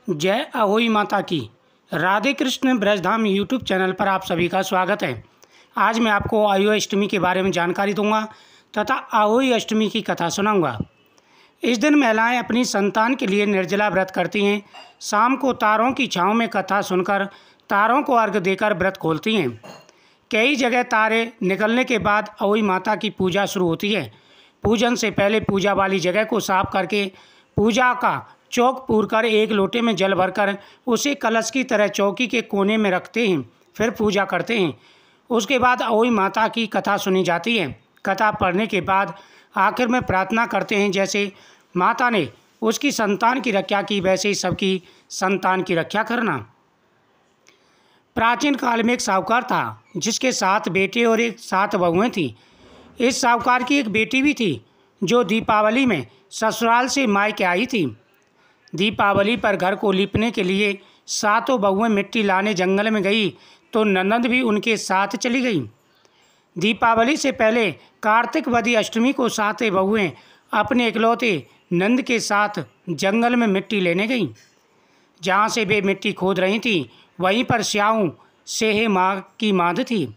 जय अहोई माता की। Radhe Krishna Brajdham YouTube channel पर आप सभी का स्वागत है। आज मैं आपको अहोई अष्टमी के बारे में जानकारी दूंगा तथा अहोई अष्टमी की कथा सुनाऊंगा। इस दिन महिलाएं अपनी संतान के लिए निर्जला व्रत करती हैं। शाम को तारों की छांव में कथा सुनकर तारों को अर्घ्य देकर व्रत खोलती हैं। कई जगह तारे निकलने के बाद अहोई माता की पूजा शुरू होती है। पूजन से पहले पूजा वाली जगह को साफ करके पूजा का चौक पूरकर एक लोटे में जल भरकर उसे कलश की तरह चौकी के कोने में रखते हैं। फिर पूजा करते हैं। उसके बाद अहोई माता की कथा सुनी जाती है। कथा पढ़ने के बाद आखिर में प्रार्थना करते हैं, जैसे माता ने उसकी संतान की रक्षा की वैसे ही सबकी संतान की रक्षा करना। प्राचीन काल में एक साहूकार था जिसके 7 बेटे और 7 बहुएं थीं। इस साहूकार की एक बेटी भी थी जो दीपावली में ससुराल से मायके आई थी। दीपावली पर घर को लीपने के लिए 7 बहुएं मिट्टी लाने जंगल में गई तो ननद भी उनके साथ चली गई। दीपावली से पहले कार्तिक वदी अष्टमी को 7 बहुएं अपने इकलौते नंद के साथ जंगल में मिट्टी लेने गईं। जहाँ से वे मिट्टी खोद रही थीं वहीं पर स्याऊ सेहे माँ की माँद थी।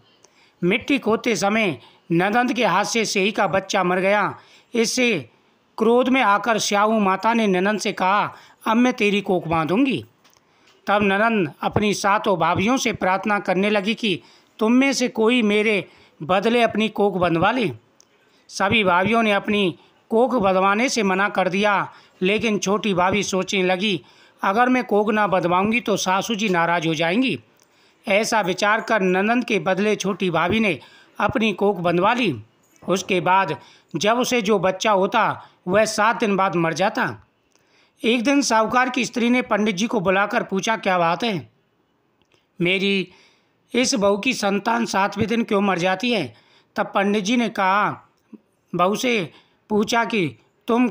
मिट्टी खोदते समय ननद के हाथ से सेही का बच्चा मर गया। इससे क्रोध में आकर स्याऊ माता ने ननद से कहा, अब मैं तेरी कोख बांधूंगी। तब ननद अपनी 7 भाभियों से प्रार्थना करने लगी कि तुम में से कोई मेरे बदले अपनी कोख बंधवा ले। सभी भाभियों ने अपनी कोख बंधवाने से मना कर दिया, लेकिन छोटी भाभी सोचने लगी, अगर मैं कोख ना बंधवाऊंगी तो सासू जी नाराज हो जाएंगी। ऐसा विचार कर ननद के बदले छोटी भाभी ने अपनी कोख बंधवा ली। उसके बाद जब उसे जो बच्चा होता वह 7 दिन बाद मर जाता। एक दिन साहूकार की स्त्री ने पंडित जी को बुलाकर पूछा, क्या बात है? मेरी इस बहू की संतान 7वें दिन क्यों मर जाती है? तब पंडित जी ने कहा, बहू से पूछा कि तुम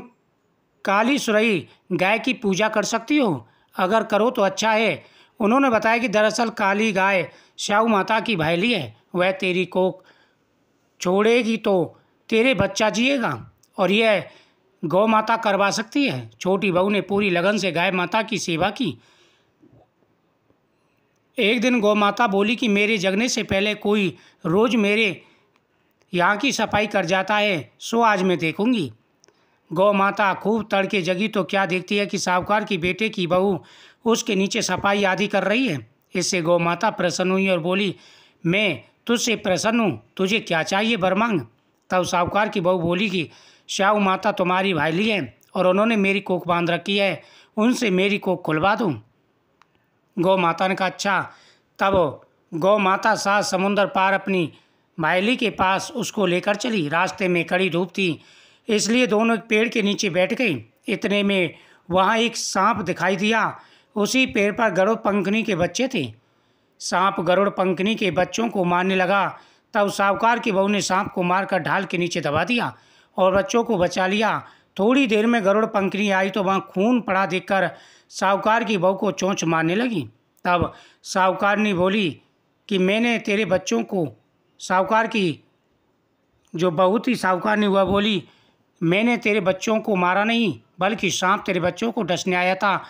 काली सुरई गाय की पूजा कर सकती हो? अगर करो तो अच्छा है। उन्होंने बताया कि दरअसल काली गाय स्याऊ माता की भाईली है। वह तेरी कोख छोड़ेगी तो तेरे बच्चा जिएगा और यह गौ माता करवा सकती है। छोटी बहू ने पूरी लगन से गाय माता की सेवा की। एक दिन गौ माता बोली कि मेरे जगने से पहले कोई रोज़ मेरे यहाँ की सफाई कर जाता है, सो आज मैं देखूंगी। गौ माता खूब तड़के जगी तो क्या देखती है कि साहूकार की बेटे की बहू उसके नीचे सफाई आदि कर रही है। इससे गौ माता प्रसन्न हुई और बोली, मैं तुझसे प्रसन्न हूँ, तुझे क्या चाहिए वर मांग। तब साहूकार की बहू बोली कि स्याऊ माता तुम्हारी भाईली है और उन्होंने मेरी कोख बांध रखी है, उनसे मेरी कोख खुलवा दूँ। गौ माता ने कहा, अच्छा। तब गौ माता 7 समुंदर पार अपनी भाईली के पास उसको लेकर चली। रास्ते में कड़ी धूप थी, इसलिए दोनों एक पेड़ के नीचे बैठ गई। इतने में वहाँ एक सांप दिखाई दिया। उसी पेड़ पर गरुड़ पंखनी के बच्चे थे। सांप गरुड़ पंखनी के बच्चों को मारने लगा। तब साहूकार की बहू ने सांप को मारकर ढाल के नीचे दबा दिया और बच्चों को बचा लिया। थोड़ी देर में गरुड़ पंखनी आई तो वहाँ खून पड़ा देखकर साहूकार की बहू को चोंच मारने लगी। तब साहूकारनी बोली कि मैंने तेरे बच्चों को, साहूकार की जो बहू थी साहूकारनी, वह बोली, मैंने तेरे बच्चों को मारा नहीं बल्कि सांप तेरे बच्चों को डसने आया था।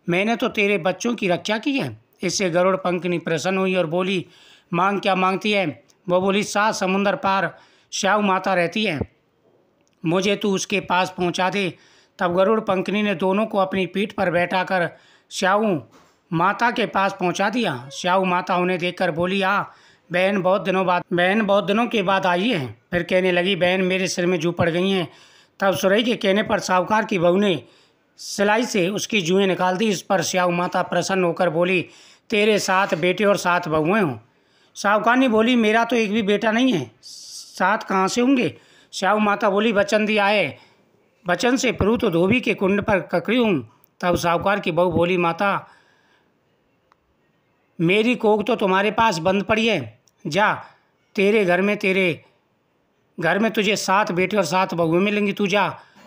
मैंने तो तेरे बच्चों की रक्षा की है। इससे गरुड़ पंखनी प्रसन्न हुई और बोली, मांग क्या मांगती है? वो बोली, 7 समुंदर पार स्याऊ माता रहती है, मुझे तू उसके पास पहुंचा दे। तब गरुड़ पंखनी ने दोनों को अपनी पीठ पर बैठाकर स्याऊ माता के पास पहुंचा दिया। स्याऊ माता उन्हें देखकर बोली, बहन बहुत दिनों के बाद आई है। फिर कहने लगी, बहन मेरे सिर में जू पड़ गई हैं। तब सुरई के कहने पर साहूकार की बहू ने सिलाई से उसकी जुएँ निकाल दी। इस पर स्याऊ माता प्रसन्न होकर बोली, तेरे 7 बेटे और 7 बहुएं हों। साहूकारनी बोली, मेरा तो एक भी बेटा नहीं है, 7 कहाँ से होंगे? स्याऊ माता बोली, वचन दिया है, वचन से फिरूँ तो धोबी के कुंड पर ककड़ी हूँ। तब साहूकार की बहू बोली, माता मेरी कोख तो तुम्हारे पास बंद पड़ी है, जा तेरे घर में तुझे 7 बेटे और 7 बहुएं मिलेंगी। तू जा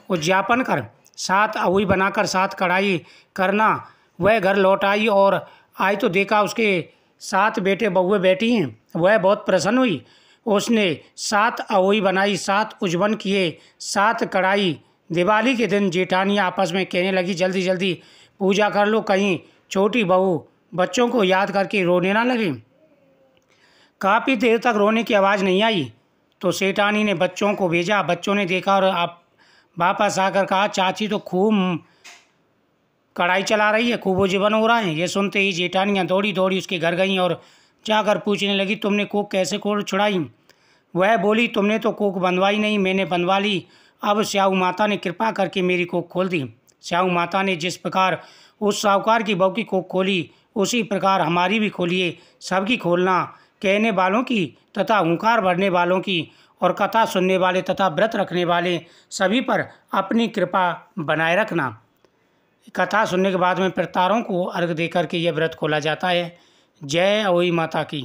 उद्यापन कर, 7 अहुई बनाकर 7 कढ़ाई करना। वह घर लौट आई और आई तो देखा उसके 7 बेटे बहुएं बैठी हैं। वह बहुत प्रसन्न हुई। उसने 7 अहुई बनाई, 7 उजवन किए, 7 कढ़ाई। दिवाली के दिन जेठानियाँ आपस में कहने लगी, जल्दी जल्दी पूजा कर लो, कहीं छोटी बहू बच्चों को याद करके रोने ना लगे। काफ़ी देर तक रोने की आवाज़ नहीं आई तो सेठानी ने बच्चों को भेजा। बच्चों ने देखा और आप वापस आकर कहा, चाची तो खूब कढ़ाई चला रही है, खूब जीवन हो रहा है। ये सुनते ही जेठानियाँ दौड़ी दौड़ी उसके घर गईं और जाकर पूछने लगी, तुमने कोख कैसे खोल छुड़ाई? वह बोली, तुमने तो कोख बंधवाई नहीं, मैंने बंधवा ली। अब स्याऊ माता ने कृपा करके मेरी कोख खोल दी। स्याऊ माता ने जिस प्रकार उस साहूकार की बहू की कोख खोली, उसी प्रकार हमारी भी खोलिए, सबकी खोलना, कहने वालों की तथा हुंकार भरने वालों की और कथा सुनने वाले तथा व्रत रखने वाले सभी पर अपनी कृपा बनाए रखना। कथा सुनने के बाद में पितरों को अर्घ देकर के यह व्रत खोला जाता है। जय अहोई माता की।